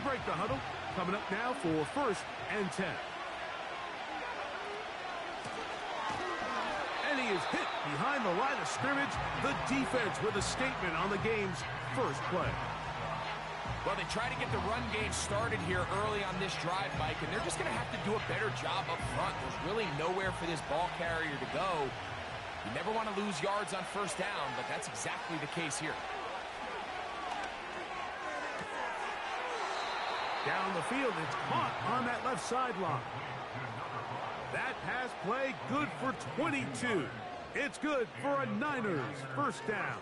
break the huddle. Coming up now for 1st and 10. And he is hit behind the line of scrimmage. The defense with a statement on the game's first play. Well, they try to get the run game started here early on this drive, Mike, and they're just going to have to do a better job up front. There's really nowhere for this ball carrier to go. You never want to lose yards on 1st down, but that's exactly the case here. Down the field, it's caught on that left sideline. That pass play good for 22. It's good for a Niners 1st down.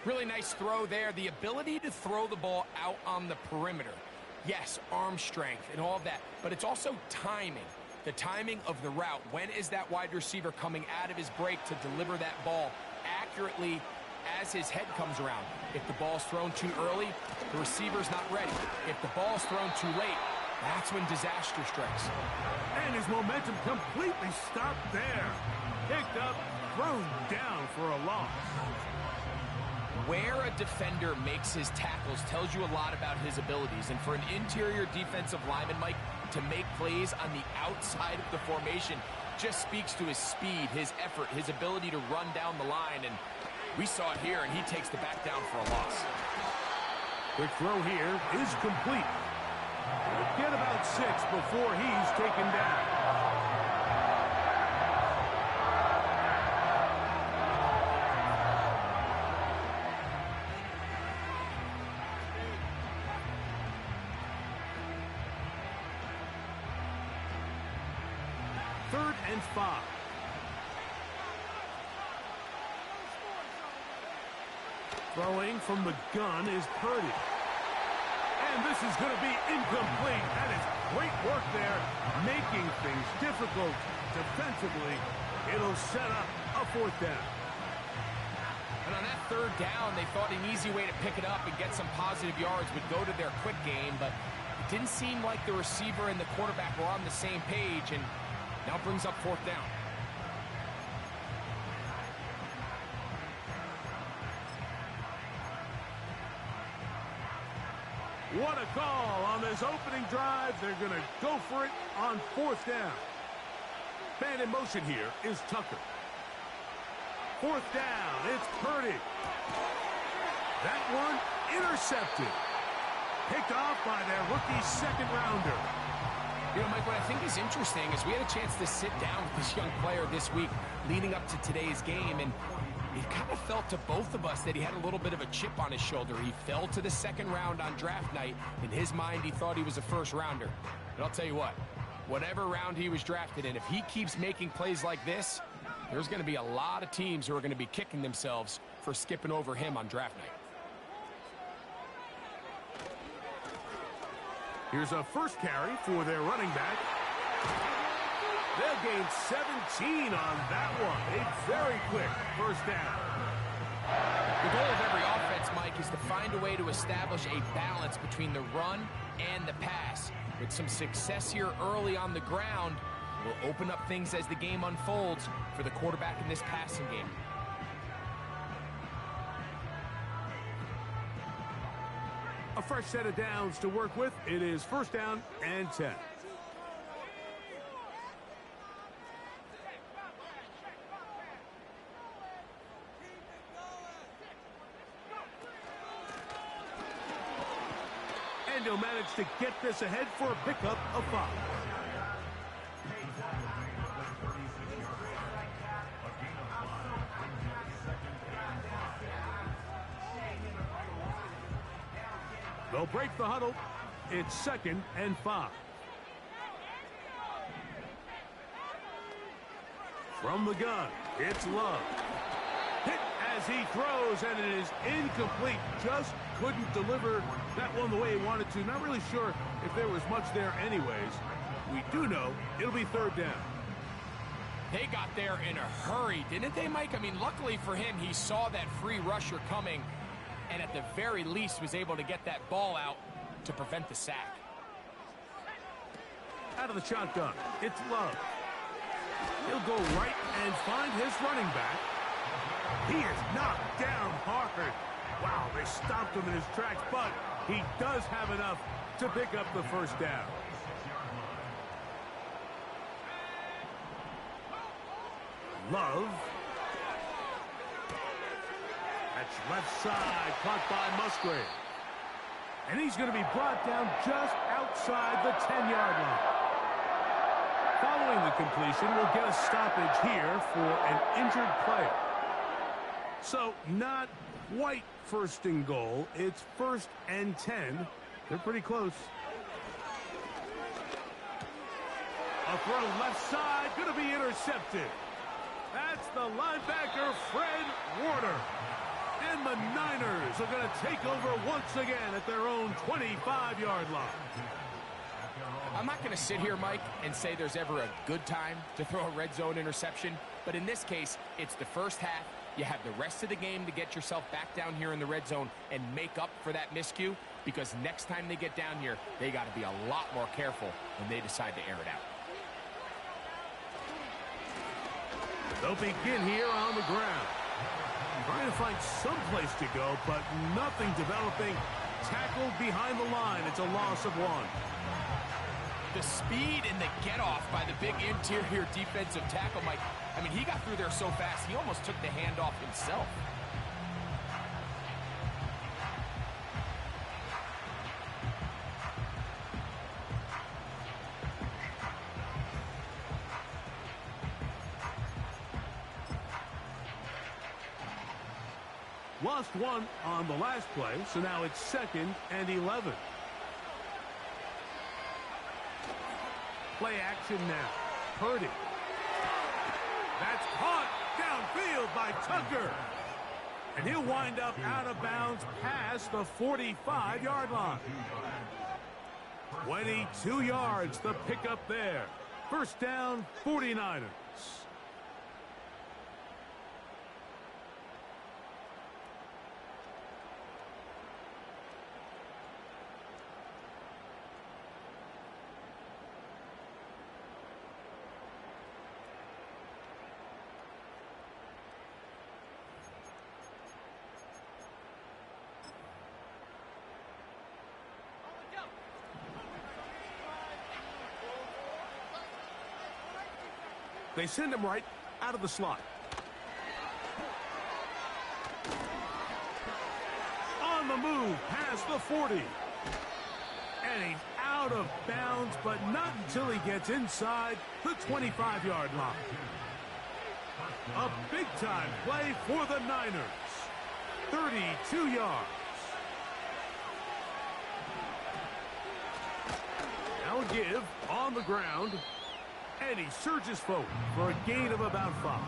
Really nice throw there. The ability to throw the ball out on the perimeter. Yes, arm strength and all of that, but it's also timing. The timing of the route. When is that wide receiver coming out of his break to deliver that ball accurately as his head comes around? If the ball's thrown too early, the receiver's not ready. If the ball's thrown too late, that's when disaster strikes. And his momentum completely stopped there. Picked up, thrown down for a loss. Where a defender makes his tackles tells you a lot about his abilities. And for an interior defensive lineman, Mike, to make plays on the outside of the formation just speaks to his speed, his effort, his ability to run down the line. And we saw it here, and he takes the back down for a loss. Quick throw here is complete. He'll get about 6 before he's taken down. Third and 5. Throwing from the gun is Purdy. And this is going to be incomplete. That is great work there, making things difficult defensively. It'll set up a 4th down. And on that 3rd down, they thought an easy way to pick it up and get some positive yards would go to their quick game, but it didn't seem like the receiver and the quarterback were on the same page, and now brings up 4th down. What a call on this opening drive. They're going to go for it on 4th down. Man in motion here is Tucker. 4th down, it's Purdy. That one intercepted. Picked off by their rookie 2nd rounder. You know, Mike, what I think is interesting is we had a chance to sit down with this young player this week leading up to today's game, and it kind of felt to both of us that he had a little bit of a chip on his shoulder. He fell to the 2nd round on draft night. In his mind, he thought he was a 1st rounder. But I'll tell you what, whatever round he was drafted in, if he keeps making plays like this, there's going to be a lot of teams who are going to be kicking themselves for skipping over him on draft night. Here's a 1st carry for their running back. They'll gain 17 on that one. A very quick 1st down. The goal of every offense, Mike, is to find a way to establish a balance between the run and the pass. With some success here early on the ground, will open up things as the game unfolds for the quarterback in this passing game. A fresh set of downs to work with. It is 1st down and 10. And he'll manage to get this ahead for a pickup of 5. They'll break the huddle. It's 2nd and 5. From the gun, it's Love. Hit as he throws, and it is incomplete. Just couldn't deliver that one the way he wanted to. Not really sure if there was much there anyways. We do know it'll be 3rd down. They got there in a hurry, didn't they, Mike? I mean, luckily for him, he saw that free rusher coming, and at the very least was able to get that ball out to prevent the sack. Out of the shotgun, it's Love. He'll go right and find his running back. He is knocked down hard. Wow, they stopped him in his tracks, but he does have enough to pick up the first down. Love. That's left side, caught by Musgrave. And he's going to be brought down just outside the 10-yard line. Following the completion, we'll get a stoppage here for an injured player. So, not quite first and goal. It's 1st and 10. They're pretty close. A throw left side, going to be intercepted. That's the linebacker, Fred Warner. And the Niners are going to take over once again at their own 25-yard line. I'm not going to sit here, Mike, and say there's ever a good time to throw a red zone interception. But in this case, it's the first half. You have the rest of the game to get yourself back down here in the red zone and make up for that miscue. Because next time they get down here, they got to be a lot more careful when they decide to air it out. They'll begin here on the ground. Trying to find some place to go, but nothing developing. Tackled behind the line. It's a loss of 1. The speed and the get-off by the big interior defensive tackle, Mike. I mean, he got through there so fast, he almost took the handoff himself. Lost 1 on the last play, so now it's 2nd and 11. Play action now. Purdy. That's caught downfield by Tucker. And he'll wind up out of bounds past the 45-yard line. 22 yards, the pickup there. First down, 49ers. They send him right out of the slot. On the move, past the 40. And he's out of bounds, but not until he gets inside the 25-yard line. A big-time play for the Niners. 32 yards. Now a give on the ground. And he surges forward for a gain of about 5.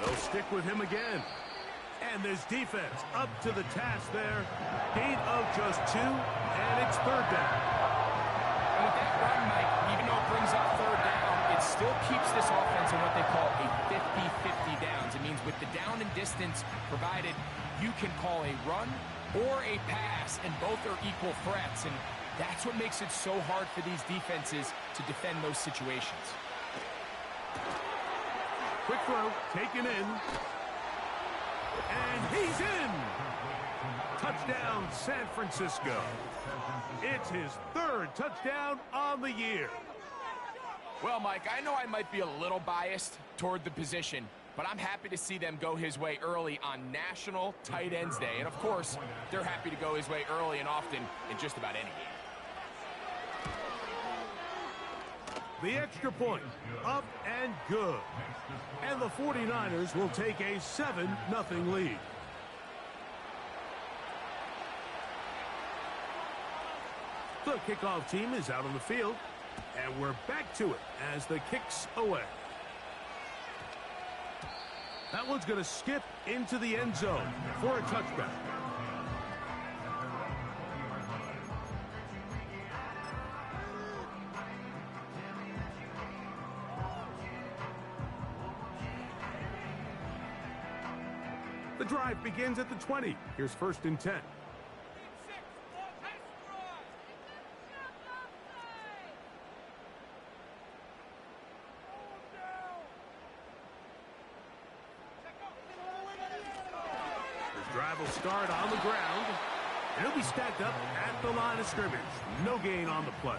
They'll stick with him again. And this defense up to the task there. Gain of just 2, and it's 3rd down. And with that run, Mike, even though it brings up 3rd down, it still keeps this offense in what they call a 50-50 downs. It means with the down and distance provided, you can call a run or a pass, and both are equal threats. And that's what makes it so hard for these defenses to defend those situations. Quick throw, taken in. And he's in! Touchdown, San Francisco. It's his 3rd touchdown on the year. Well, Mike, I know I might be a little biased toward the position, but I'm happy to see them go his way early on National Tight Ends Day. And, of course, they're happy to go his way early and often in just about any game. The extra point, up and good. And the 49ers will take a 7-0 lead. The kickoff team is out on the field, and we're back to it as the kick's away. That one's going to skip into the end zone for a touchback. The drive begins at the 20. Here's 1st and 10. This drive will start on the ground. And it'll be stacked up at the line of scrimmage. No gain on the play.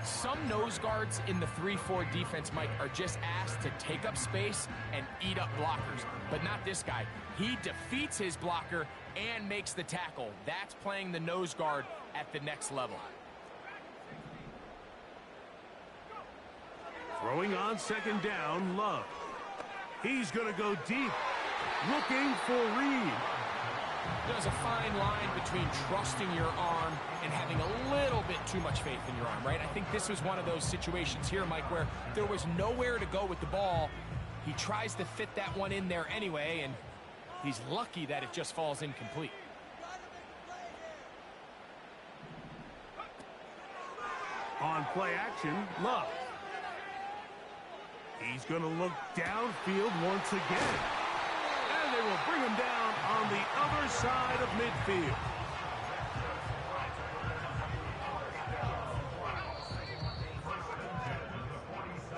Some nose guards in the 3-4 defense, Mike, are just asked to take up space and eat up blockers. But not this guy. He defeats his blocker and makes the tackle. That's playing the nose guard at the next level. Throwing on 2nd down, Love. He's going to go deep. Looking for Reed. There's a fine line between trusting your arm and having a little bit too much faith in your arm, right? I think this was one of those situations here, Mike, where there was nowhere to go with the ball. He tries to fit that one in there anyway, and he's lucky that it just falls incomplete. On play action, Love. He's going to look downfield once again. And they will bring him down on the other side of midfield.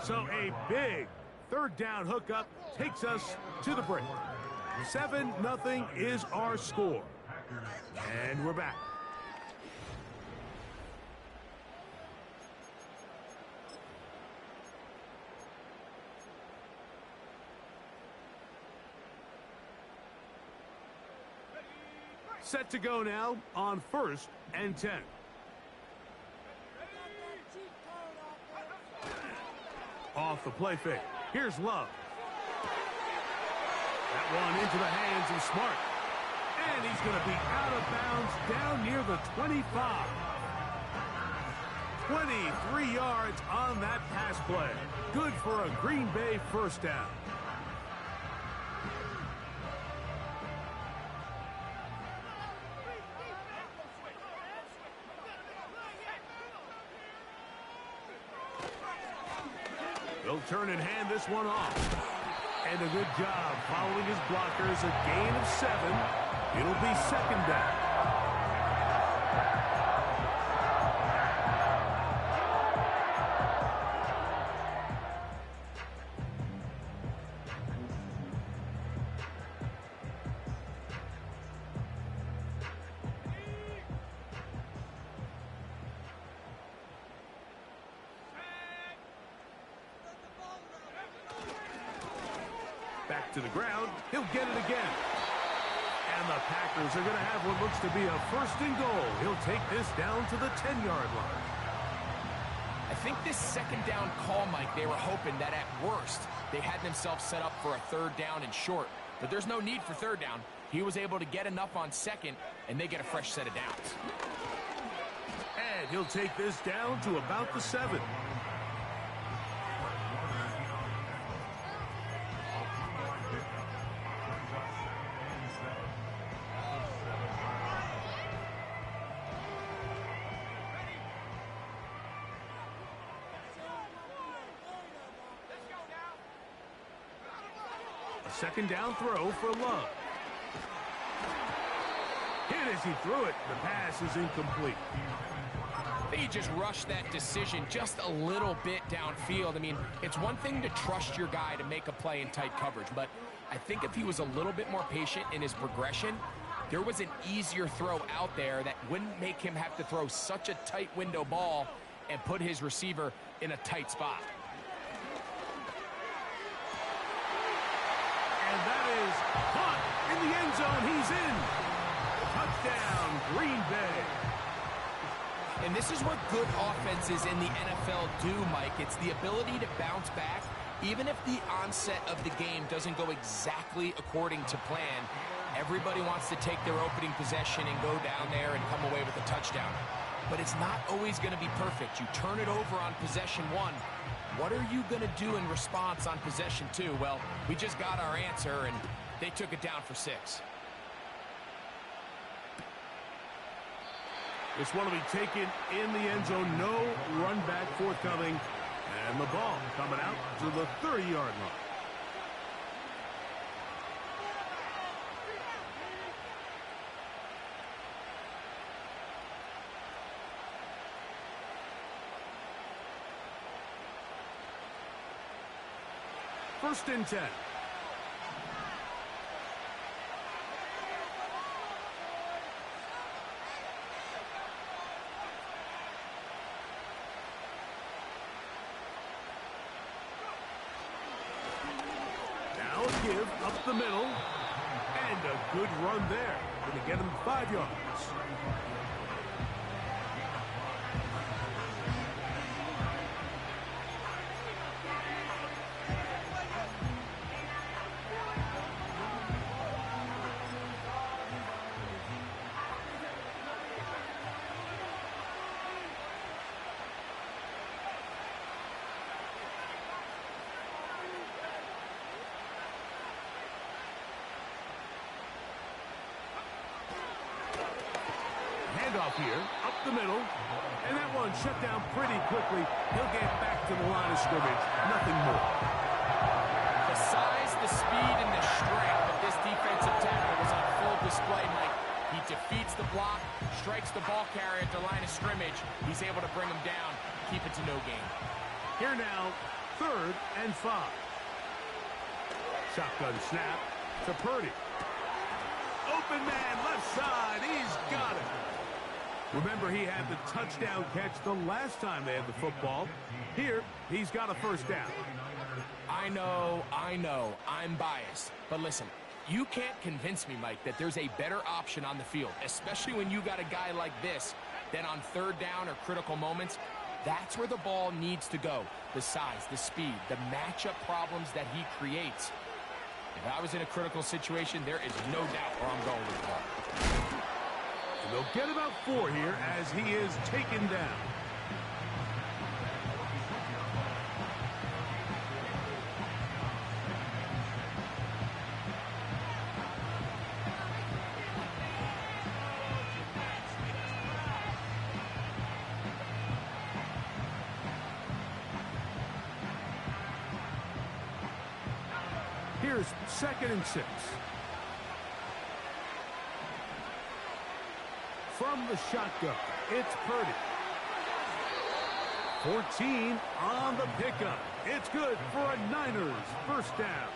So a big 3rd down hookup takes us to the break. 7-0 is our score. And we're back. Set to go now on 1st and 10. Off the play fake. Here's Love. That one into the hands of Smart. And he's going to be out of bounds down near the 25. 23 yards on that pass play. Good for a Green Bay 1st down. He'll turn and hand this one off. And a good job following his blockers. A gain of 7. It'll be 2nd down. Back to the ground. He'll get it again. And the Packers are going to have what looks to be a 1st and goal. He'll take this down to the 10-yard line. I think this 2nd down call, Mike, they were hoping that at worst they had themselves set up for a 3rd down and short. But there's no need for 3rd down. He was able to get enough on 2nd, and they get a fresh set of downs. And he'll take this down to about the 7. A 2nd down throw for Love. Hit as he threw it. The pass is incomplete. They just rushed that decision just a little bit downfield. I mean, it's one thing to trust your guy to make a play in tight coverage, but I think if he was a little bit more patient in his progression, there was an easier throw out there that wouldn't make him have to throw such a tight window ball and put his receiver in a tight spot. And that is caught in the end zone. He's in. Touchdown, Green Bay. And this is what good offenses in the NFL do, Mike. It's the ability to bounce back, even if the onset of the game doesn't go exactly according to plan. Everybody wants to take their opening possession and go down there and come away with a touchdown. But it's not always going to be perfect. You turn it over on possession 1. What are you going to do in response on possession 2? Well, we just got our answer, and they took it down for 6. This one will be taken in the end zone. No run back forthcoming. And the ball coming out to the 30-yard line. first and 10. Now a give up the middle. And a good run there. Going to get him 5 yards. Handoff here, up the middle, and that one shut down pretty quickly. He'll get back to the line of scrimmage, nothing more. The size, the speed, and the strength of this defensive tackle was on full display, Mike. He defeats the block, strikes the ball carrier at the line of scrimmage. He's able to bring him down, keep it to no gain. Here now, 3rd and 5. Shotgun snap to Purdy. Open man, left side, he's got it. Remember, he had the touchdown catch the last time they had the football. Here, he's got a first down. I know, I'm biased. But listen, you can't convince me, Mike, that there's a better option on the field, especially when you got a guy like this, than on 3rd down or critical moments. That's where the ball needs to go. The size, the speed, the matchup problems that he creates. If I was in a critical situation, there is no doubt where I'm going with the ball. And they'll get about 4 here as he is taken down. Here's 2nd and 6. From the shotgun, it's Purdy. 14 on the pickup. It's good for a Niners first down.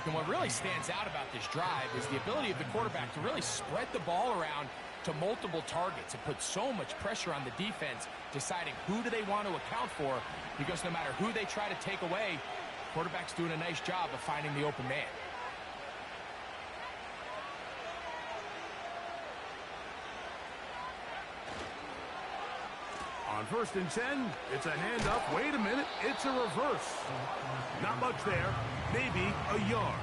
And what really stands out about this drive is the ability of the quarterback to really spread the ball around to multiple targets. It puts so much pressure on the defense, deciding who do they want to account for, because no matter who they try to take away, quarterback's doing a nice job of finding the open man. On 1st and 10, it's a handoff. Wait a minute, it's a reverse. Not much there, maybe a yard.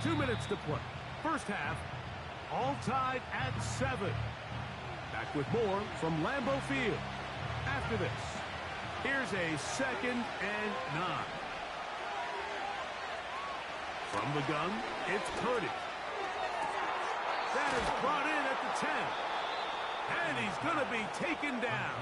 Two minutes to play. First half, all tied at 7. Back with more from Lambeau Field. After this, here's a 2nd and 9. From the gun, it's Purdy. That is brought in at the 10. And he's going to be taken down.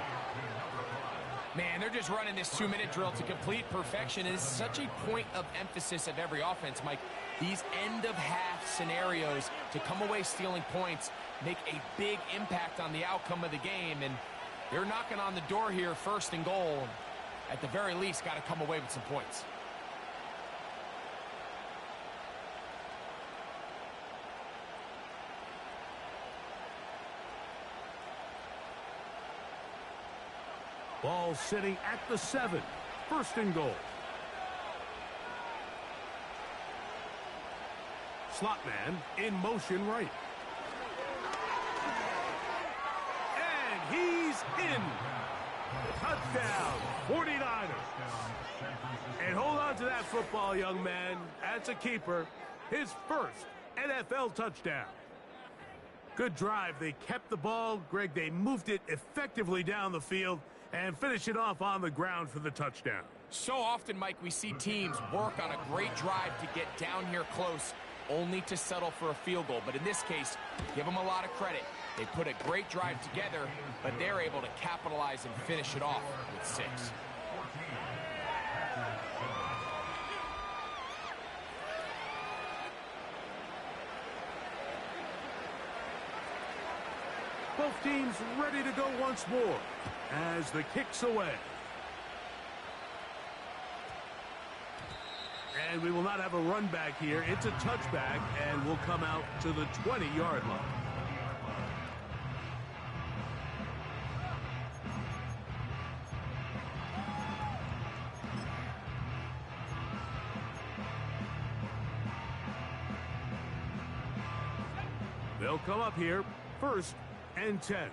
Man, they're just running this 2-minute drill to complete perfection. It is such a point of emphasis of every offense, Mike. These end-of-half scenarios to come away stealing points make a big impact on the outcome of the game. And they're knocking on the door here, 1st and goal. At the very least, got to come away with some points. Ball sitting at the 7. 1st and goal. Slot man in motion right. And he's in. Touchdown, 49ers. And hold on to that football, young man. That's a keeper. His first NFL touchdown. Good drive. They kept the ball. Greg, they moved it effectively down the field and finish it off on the ground for the touchdown. So often, Mike, we see teams work on a great drive to get down here close, only to settle for a field goal. But in this case, give them a lot of credit. They put a great drive together, but they're able to capitalize and finish it off with 6. Both teams ready to go once more as the kick's away. And we will not have a run back here. It's a touchback, and will come out to the 20-yard line. They'll come up here, 1st and 10.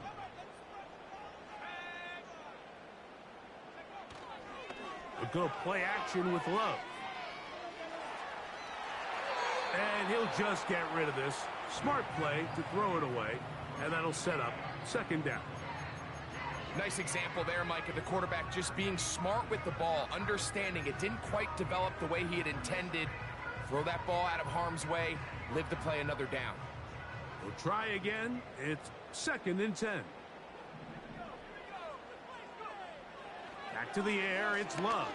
We'll go play action with Love. And he'll just get rid of this. Smart play to throw it away, and that'll set up 2nd down. Nice example there, Mike, of the quarterback just being smart with the ball, understanding it didn't quite develop the way he had intended. Throw that ball out of harm's way, live to play another down. We'll try again. It's 2nd and 10. Back to the air. It's Love.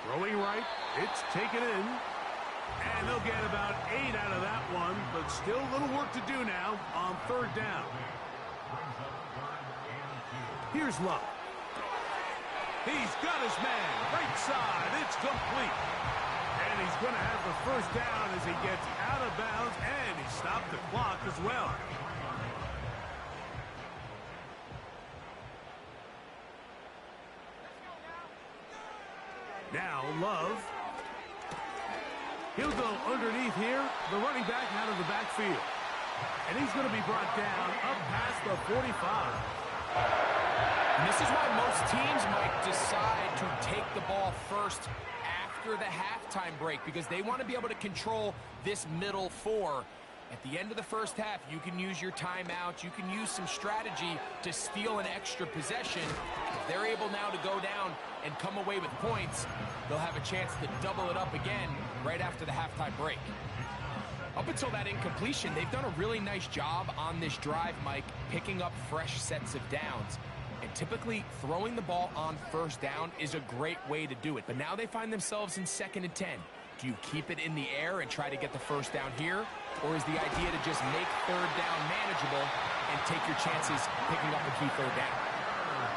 Throwing right. It's taken in. And they'll get about 8 out of that one, but still a little work to do now on 3rd down. Here's Love. He's got his man. Right side. It's complete. And he's going to have the 1st down as he gets out of bounds, and he stopped the clock as well. Now Love. He'll go underneath here. The running back out of the backfield. And he's going to be brought down up past the 45. And this is why most teams might decide to take the ball first after the halftime break, because they want to be able to control this middle 4. At the end of the 1st half, you can use your timeout. You can use some strategy to steal an extra possession. If they're able now to go down and come away with points, they'll have a chance to double it up again right after the halftime break. Up until that incompletion, they've done a really nice job on this drive, Mike, picking up fresh sets of downs. And typically, throwing the ball on 1st down is a great way to do it. But now they find themselves in 2nd and 10. Do you keep it in the air and try to get the 1st down here? Or is the idea to just make 3rd down manageable and take your chances picking up a key 3rd down?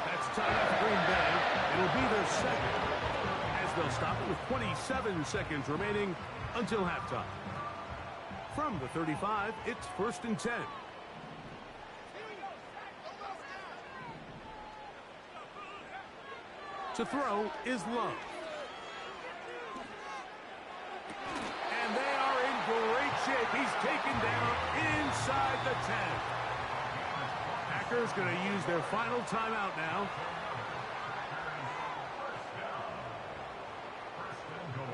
That's timeout for Green Bay. It'll be their 2nd, as they'll stop it with 27 seconds remaining until halftime. From the 35, it's 1st and 10. To throw is Love. And they are in great shape. He's taken down inside the 10. Packers going to use their final timeout now.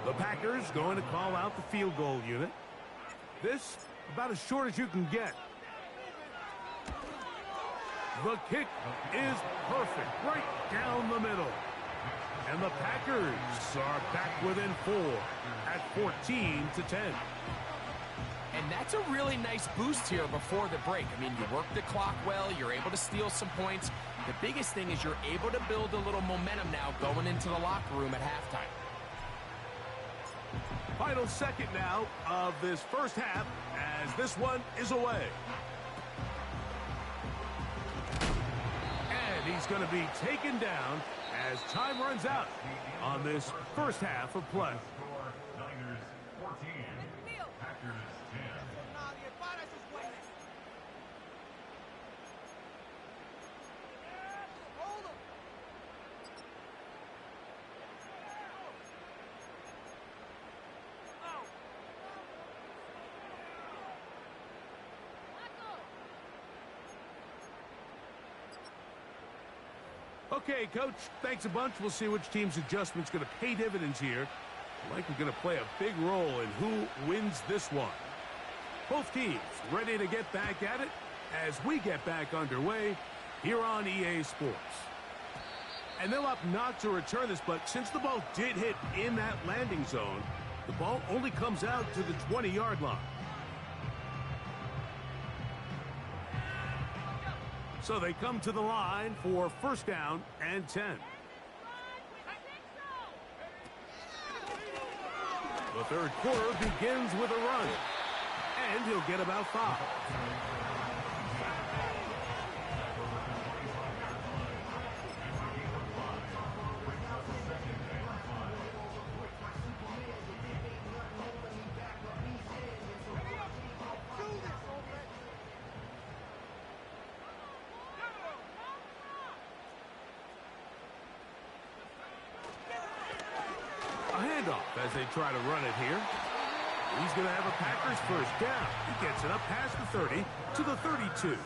The Packers going to call out the field goal unit. This about as short as you can get. The kick is perfect, right down the middle. And the Packers are back within 4 at 14-10. And that's a really nice boost here before the break. I mean, you work the clock well, you're able to steal some points. The biggest thing is you're able to build a little momentum now going into the locker room at halftime. Final second now of this 1st half as this one is away. And he's going to be taken down as time runs out on this 1st half of play. Niners 14, Packers 10. Okay, Coach, thanks a bunch. We'll see which team's adjustment's going to pay dividends here. Likely going to play a big role in who wins this one. Both teams ready to get back at it as we get back underway here on EA Sports. And they'll opt not to return this, but since the ball did hit in that landing zone, the ball only comes out to the 20-yard line. So they come to the line for 1st down and 10. The 3rd quarter begins with a run. And he'll get about 5. as they try to run it here. He's going to have a Packers first down. He gets it up past the 30 to the 32.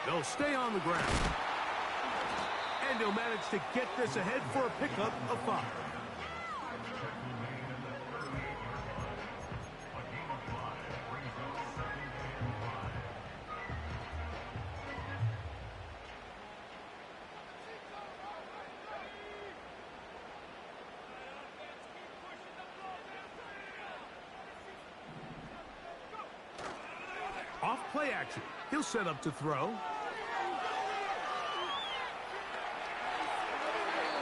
They'll stay on the ground. And he'll manage to get this ahead for a pickup of 5. Off play action. He'll set up to throw.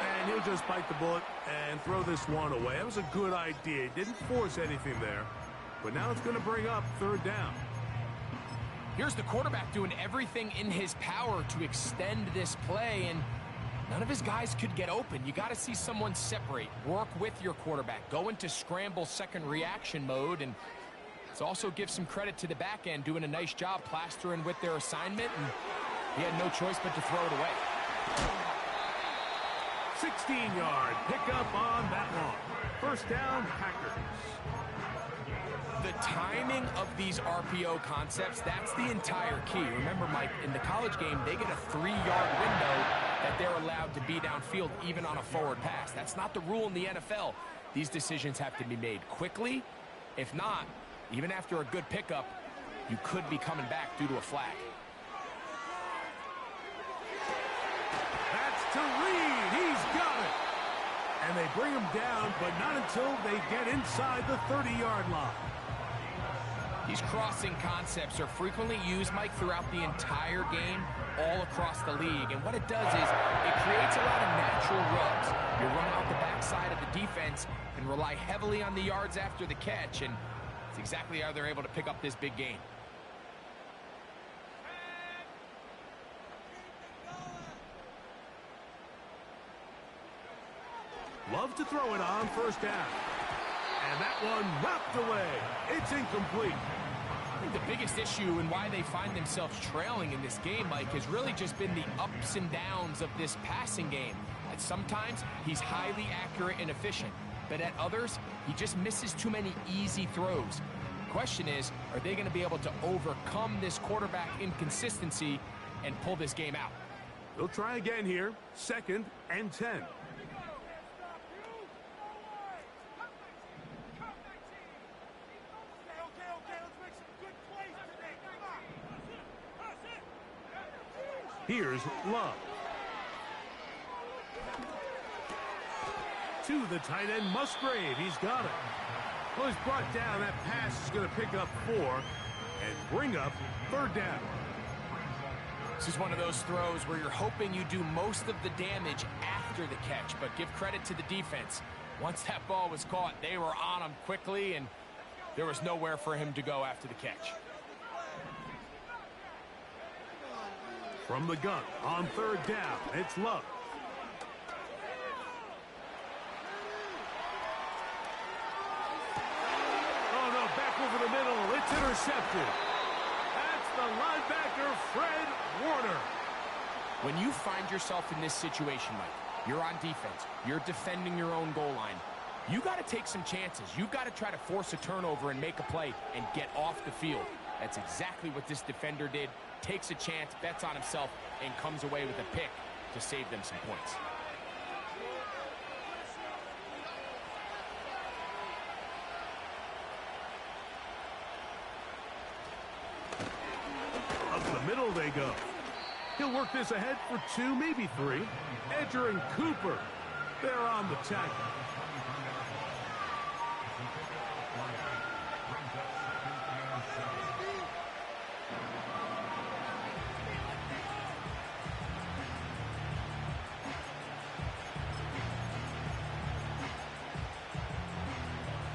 And he'll just bite the bullet and throw this one away. That was a good idea. He didn't force anything there. But now it's going to bring up 3rd down. Here's the quarterback doing everything in his power to extend this play, and none of his guys could get open. You got to see someone separate, work with your quarterback, go into scramble second reaction mode, and let's also give some credit to the back end doing a nice job plastering with their assignment, and he had no choice but to throw it away. 16-yard pickup on that one. First down, Packers. The timing of these RPO concepts, that's the entire key. Remember, Mike, in the college game, they get a 3-yard window that they're allowed to be downfield even on a forward pass. That's not the rule in the NFL. These decisions have to be made quickly. If not, even after a good pickup, you could be coming back due to a flag. That's to Reed. He's got it. And they bring him down, but not until they get inside the 30-yard line. These crossing concepts are frequently used, Mike, throughout the entire game, all across the league. And what it does is it creates a lot of natural rubs. You run out the backside of the defense and rely heavily on the yards after the catch, and it's exactly how they're able to pick up this big gain. Love to throw it on first down. And that one knocked away. It's incomplete. I think the biggest issue and why they find themselves trailing in this game, Mike, has really just been the ups and downs of this passing game. At sometimes, he's highly accurate and efficient, but at others, he just misses too many easy throws. The question is, are they going to be able to overcome this quarterback inconsistency and pull this game out? They'll try again here. 2nd and 10. Here's Love. To the tight end, Musgrave. He's got it. Well, he's brought down. That pass is going to pick up 4 and bring up 3rd down. This is one of those throws where you're hoping you do most of the damage after the catch, but give credit to the defense. Once that ball was caught, they were on him quickly, and there was nowhere for him to go after the catch. From the gun on 3rd down, it's Love. Oh, no, back over the middle. It's intercepted. That's the linebacker, Fred Warner. When you find yourself in this situation, Mike, you're on defense, you're defending your own goal line, you got to take some chances. You've got to try to force a turnover and make a play and get off the field. That's exactly what this defender did. Takes a chance, bets on himself, and comes away with a pick to save them some points. Up the middle they go. He'll work this ahead for 2, maybe 3. Edger and Cooper, they're on the tackle.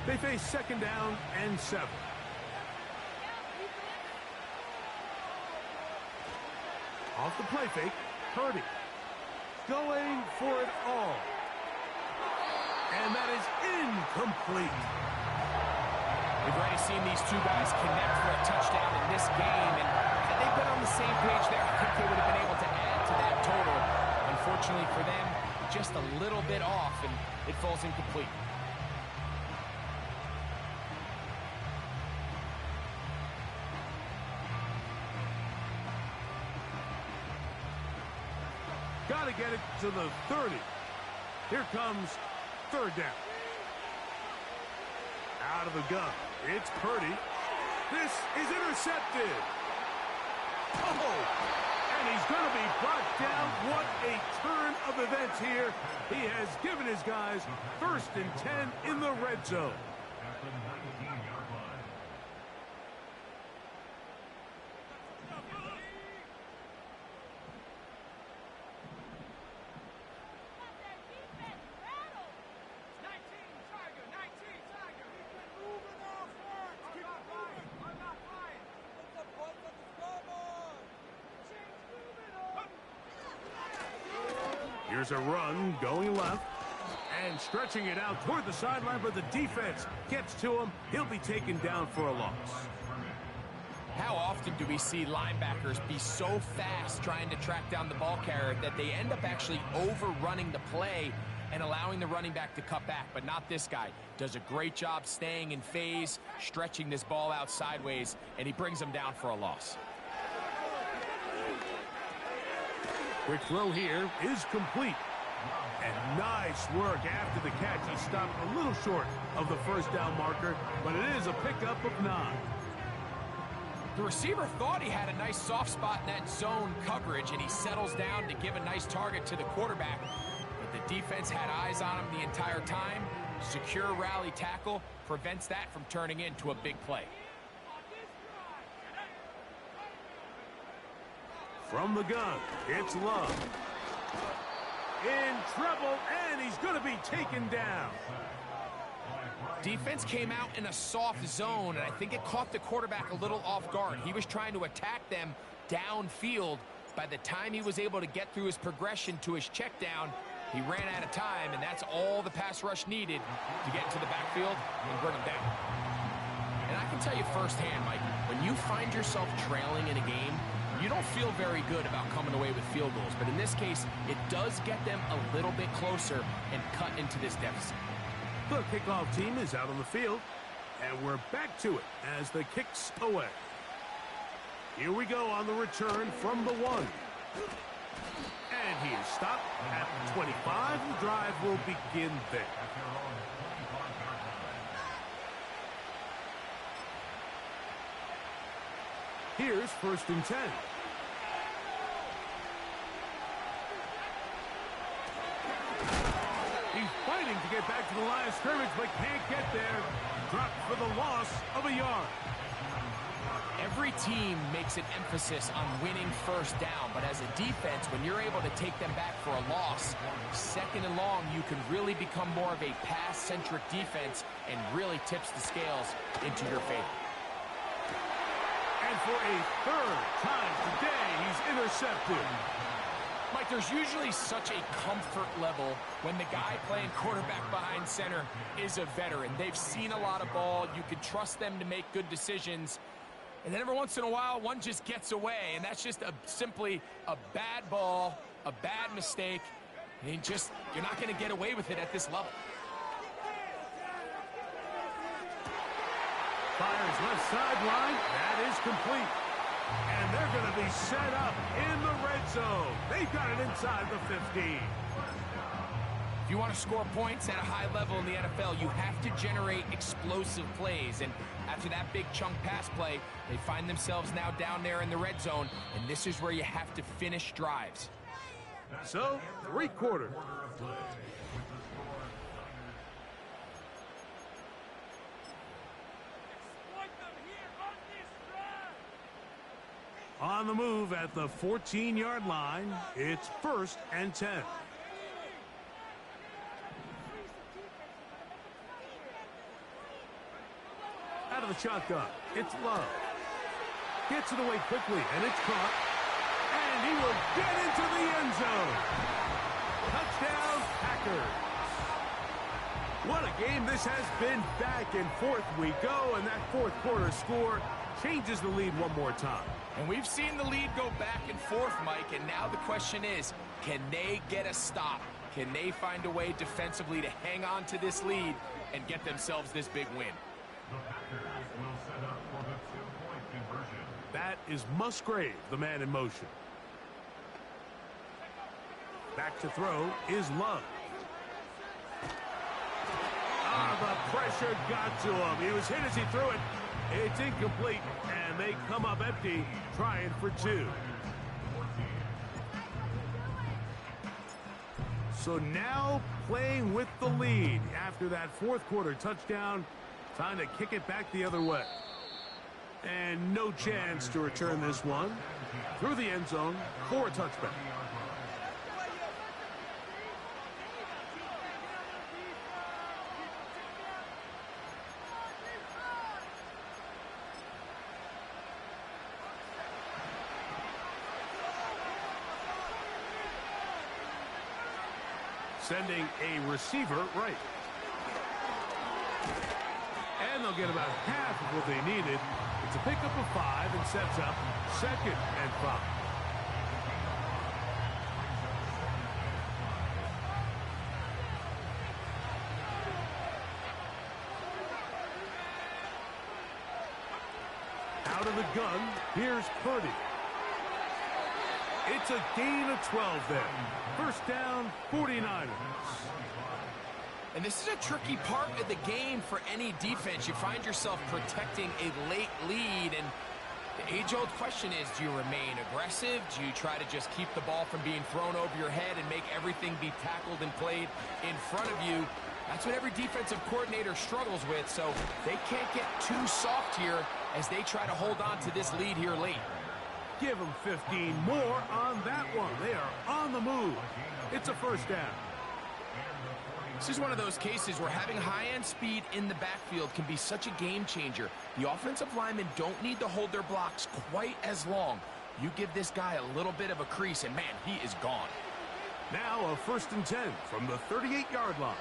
They face 2nd down and 7. Off the play fake, Purdy going for it all. And that is incomplete. We've already seen these two guys connect for a touchdown in this game, and had they been on the same page there, I think they would have been able to add to that total. Unfortunately for them, just a little bit off, and it falls incomplete. Got to get it to the 30. Here comes third down. Out of the gun. It's Purdy. This is intercepted. Oh! And he's going to be brought down. What a turn of events here. He has given his guys 1st and 10 in the red zone. At the 19-yard line. Here's a run going left and stretching it out toward the sideline, but the defense gets to him. He'll be taken down for a loss. How often do we see linebackers be so fast trying to track down the ball carrier that they end up actually overrunning the play and allowing the running back to cut back? But not this guy. Does a great job staying in phase, stretching this ball out sideways, and he brings them down for a loss. Quick throw here is complete. And nice work after the catch. He stopped a little short of the first down marker, but it is a pickup of 9. The receiver thought he had a nice soft spot in that zone coverage, and he settles down to give a nice target to the quarterback. But the defense had eyes on him the entire time. Secure rally tackle prevents that from turning into a big play. From the gun, it's Love. In trouble, and he's going to be taken down. Defense came out in a soft zone, and I think it caught the quarterback a little off guard. He was trying to attack them downfield. By the time he was able to get through his progression to his check down, he ran out of time, and that's all the pass rush needed to get into the backfield and bring him down. And I can tell you firsthand, Mike, when you find yourself trailing in a game, you don't feel very good about coming away with field goals. But in this case, it does get them a little bit closer and cut into this deficit. The kickoff team is out on the field, and we're back to it as the kicks away. Here we go on the return from the 1. And he is stopped at the 25. The drive will begin there. Here's 1st and 10. He's fighting to get back to the line of scrimmage, but can't get there. Dropped for the loss of a yard. Every team makes an emphasis on winning first down, but as a defense, when you're able to take them back for a loss, 2nd and long, you can really become more of a pass-centric defense and really tips the scales into your favor. And for a 3rd time today, he's intercepted. Mike, there's usually such a comfort level when the guy playing quarterback behind center is a veteran. They've seen a lot of ball. You can trust them to make good decisions. And then every once in a while, one just gets away, and that's just simply a bad ball, a bad mistake, and you're not going to get away with it at this level. Fires left sideline. That is complete. And they're going to be set up in the red zone. They've got it inside the 15. If you want to score points at a high level in the NFL, you have to generate explosive plays. And after that big chunk pass play, they find themselves now down there in the red zone, and this is where you have to finish drives. So, 3 quarters. On the move at the 14-yard line, it's 1st and 10. Out of the shotgun, it's Love. Gets it away quickly, and it's caught. And he will get into the end zone. Touchdown, Packers. What a game this has been. Back and forth we go, and that fourth quarter score changes the lead one more time. And we've seen the lead go back and forth, Mike, and now the question is, can they get a stop? Can they find a way defensively to hang on to this lead and get themselves this big win? The Packers will set up for the two-point conversion. That is Musgrave, the man in motion. Back to throw is Love. The pressure got to him. He was hit as he threw it. It's incomplete, and they come up empty, trying for two. So now playing with the lead after that fourth quarter touchdown, time to kick it back the other way. And no chance to return this one through the end zone for a touchback. Sending a receiver right. And they'll get about half of what they needed. It's a pickup of 5 and sets up 2nd and 5. Out of the gun, here's Purdy. It's a gain of 12 there. First down, 49ers. And this is a tricky part of the game for any defense. You find yourself protecting a late lead, and the age-old question is, do you remain aggressive? Do you try to just keep the ball from being thrown over your head and make everything be tackled and played in front of you? That's what every defensive coordinator struggles with, so they can't get too soft here as they try to hold on to this lead here late. Give them 15 more on that one. They are on the move. It's a first down. This is one of those cases where having high-end speed in the backfield can be such a game changer. The offensive linemen don't need to hold their blocks quite as long. You give this guy a little bit of a crease, and man, he is gone. Now a 1st and 10 from the 38-yard line.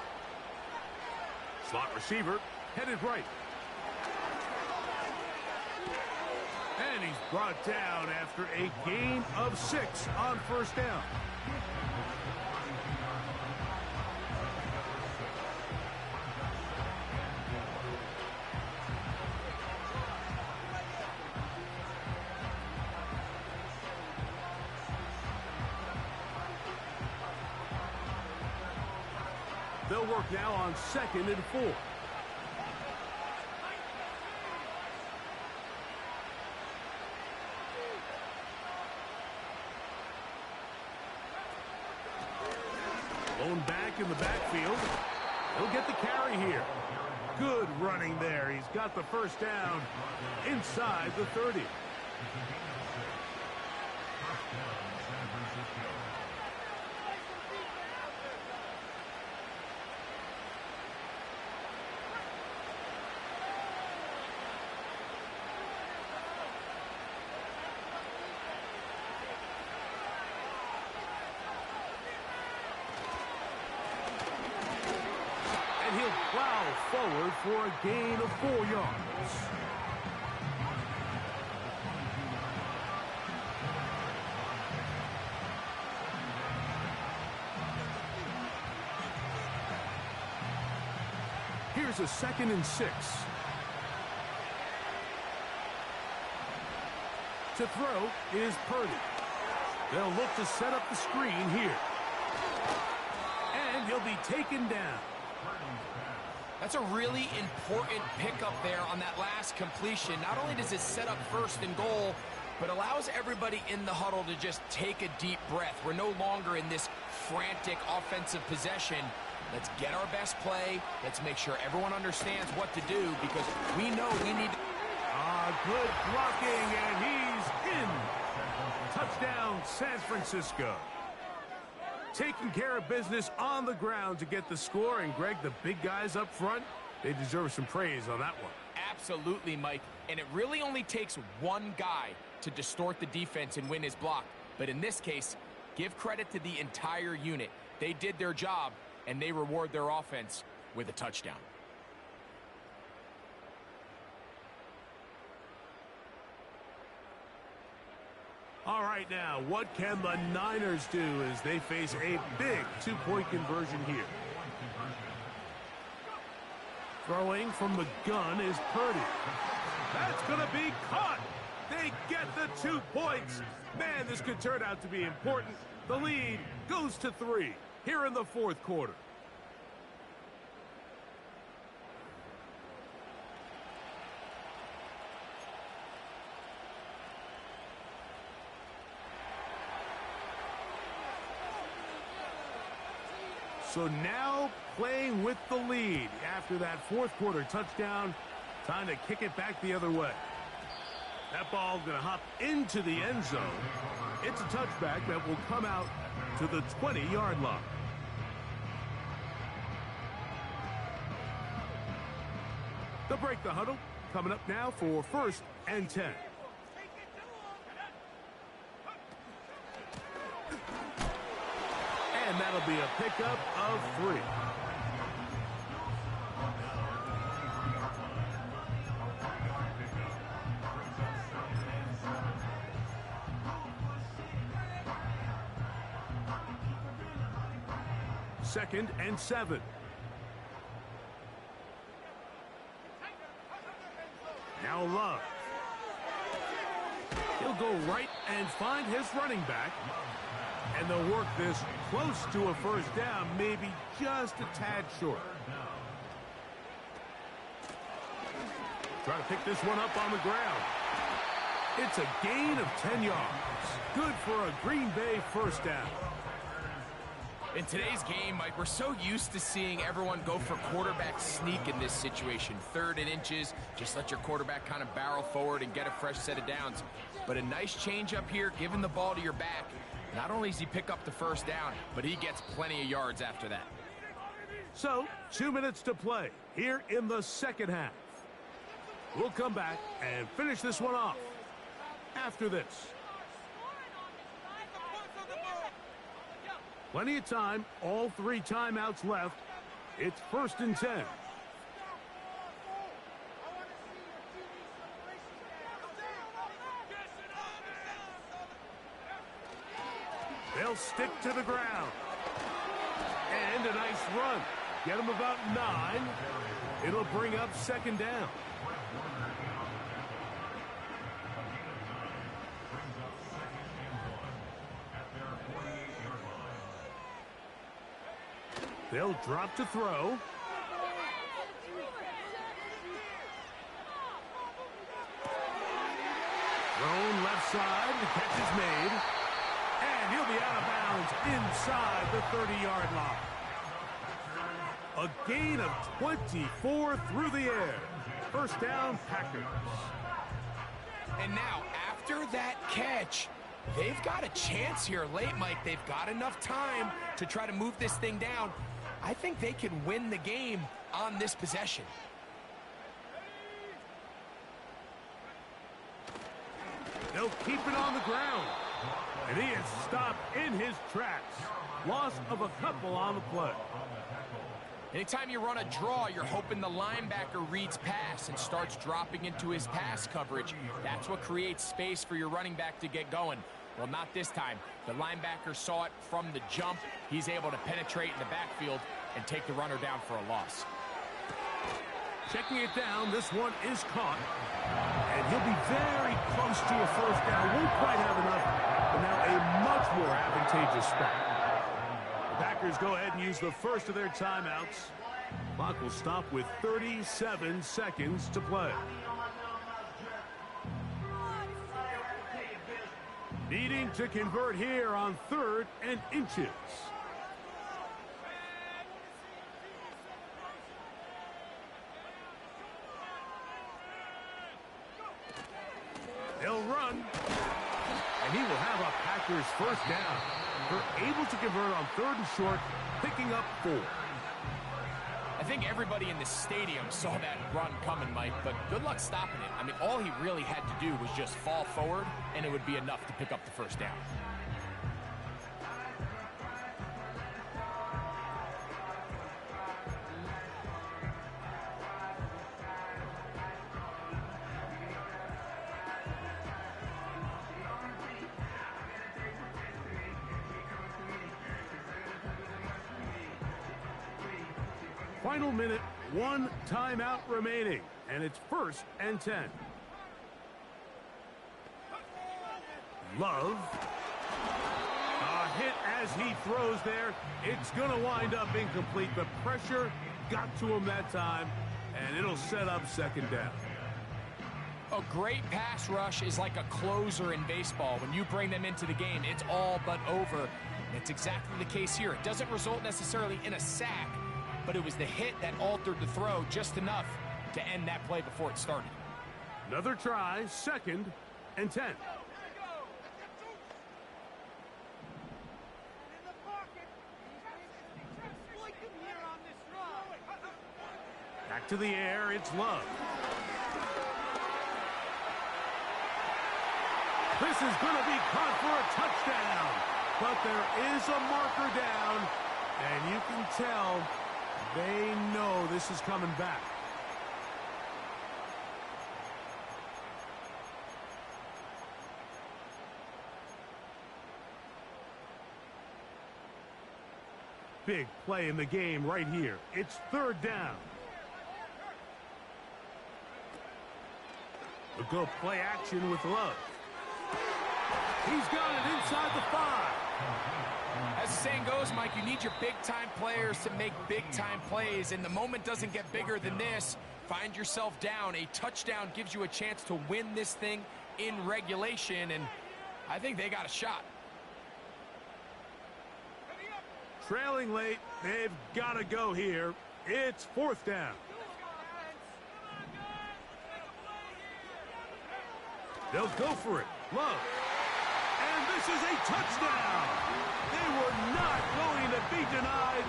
Slot receiver headed right. And he's brought down after a gain of 6 on first down. They'll work now on 2nd and 4. Blown back in the backfield. He'll get the carry here. Good running there. He's got the first down inside the 30. He'll plow forward for a gain of 4 yards. Here's a 2nd and 6. To throw is Purdy. They'll look to set up the screen here. And he'll be taken down. That's a really important pickup there on that last completion. Not only does it set up 1st and goal, but allows everybody in the huddle to just take a deep breath. We're no longer in this frantic offensive possession. Let's get our best play. Let's make sure everyone understands what to do because we know we need to... Good blocking, and he's in. Touchdown, San Francisco. Taking care of business on the ground to get the score. And, Greg, the big guys up front, they deserve some praise on that one. Absolutely, Mike. And it really only takes one guy to distort the defense and win his block. But in this case, give credit to the entire unit. They did their job, and they reward their offense with a touchdown. All right, now, what can the Niners do as they face a big two-point conversion here? Throwing from the gun is Purdy. That's going to be caught. They get the 2 points. Man, this could turn out to be important. The lead goes to 3 here in the fourth quarter. So now playing with the lead after that fourth quarter touchdown. Time to kick it back the other way. That ball's going to hop into the end zone. It's a touchback that will come out to the 20-yard line. They'll break the huddle. Coming up now for 1st and 10. And that'll be a pickup of 3. Second and 7. Now Love. He'll go right and find his running back. And they'll work this close to a first down, maybe just a tad short. Try to pick this one up on the ground. It's a gain of 10 yards. Good for a Green Bay first down. In today's game, Mike, we're so used to seeing everyone go for quarterback sneak in this situation. 3rd and inches, just let your quarterback kind of barrel forward and get a fresh set of downs. But a nice change up here, giving the ball to your back. Not only does he pick up the first down, but he gets plenty of yards after that. So, 2 minutes to play here in the second half. We'll come back and finish this one off after this. Plenty of time, all 3 timeouts left. It's 1st and 10. They'll stick to the ground. And a nice run. Get them about 9. It'll bring up 2nd down. They'll drop to throw. Thrown left side. The catch is made. And he'll be out of bounds inside the 30-yard line. A gain of 24 through the air. First down, Packers. And now, after that catch, they've got a chance here late, Mike. They've got enough time to try to move this thing down. I think they can win the game on this possession. They'll keep it on the ground. And he is stopped in his tracks. Loss of a couple on the play. Anytime you run a draw, you're hoping the linebacker reads pass and starts dropping into his pass coverage. That's what creates space for your running back to get going. Well, not this time. The linebacker saw it from the jump. He's able to penetrate in the backfield and take the runner down for a loss. Checking it down, this one is caught. And he'll be very close to a first down. Won't quite have enough, but now a much more advantageous spot. The Packers go ahead and use the first of their timeouts. Clock will stop with 37 seconds to play. Needing to convert here on 3rd and inches. They'll run, and he will have a Packers first down. They're able to convert on 3rd and short, picking up 4. I think everybody in the stadium saw that run coming, Mike, but good luck stopping it. I mean, all he really had to do was just fall forward, and it would be enough to pick up the first down. Final minute, 1 timeout remaining, and it's 1st and 10. Love. A hit as he throws there. It's going to wind up incomplete. The pressure got to him that time, and it'll set up 2nd down. A great pass rush is like a closer in baseball. When you bring them into the game, it's all but over. It's exactly the case here. It doesn't result necessarily in a sack, but it was the hit that altered the throw just enough to end that play before it started. Another try, 2nd and 10. Back to the air, it's Love. This is going to be caught for a touchdown. But there is a marker down, and you can tell they know this is coming back. Big play in the game right here. It's 3rd down. We'll go play action with Love. He's got it inside the 5. As the saying goes, Mike, you need your big-time players to make big-time plays, and the moment doesn't get bigger than this. Find yourself down. A touchdown gives you a chance to win this thing in regulation, and I think they got a shot. Trailing late, they've got to go here. It's 4th down. They'll go for it. Love. And this is a touchdown. They were not going to be denied,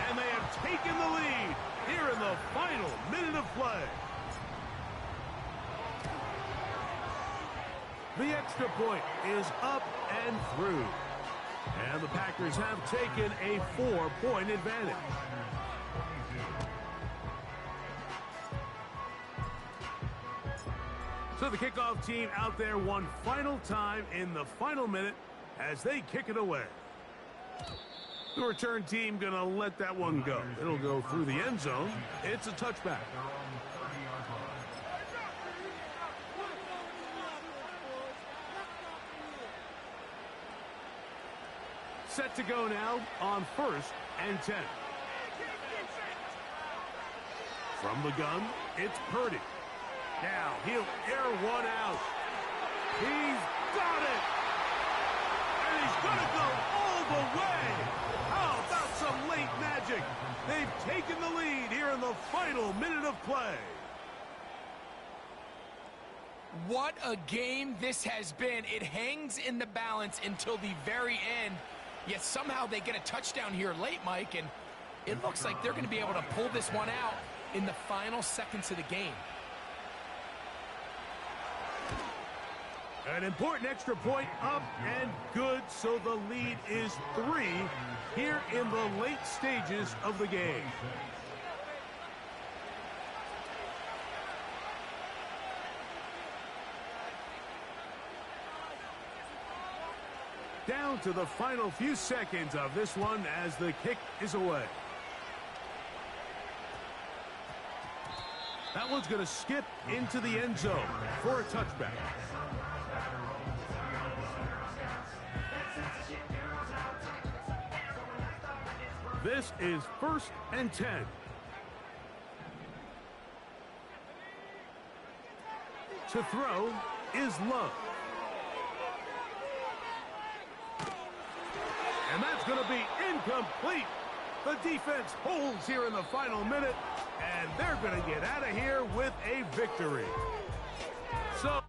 and they have taken the lead here in the final minute of play. The extra point is up and through. And the Packers have taken a 4-point advantage. So the kickoff team out there one final time in the final minute as they kick it away. The return team going to let that one go. It'll go through the end zone. It's a touchback. Set to go now on 1st and 10. From the gun, it's Purdy. Now he'll air one out. He's got it. And he's going to go all the way. How about some late magic? They've taken the lead here in the final minute of play. What a game this has been. It hangs in the balance until the very end. Yet somehow they get a touchdown here late, Mike, and it looks like they're going to be able to pull this one out in the final seconds of the game. An important extra point up and good, so the lead is 3 here in the late stages of the game. Down to the final few seconds of this one as the kick is away. That one's going to skip into the end zone for a touchback. This is 1st and 10. To throw is Love. And that's going to be incomplete. The defense holds here in the final minute, and they're going to get out of here with a victory. So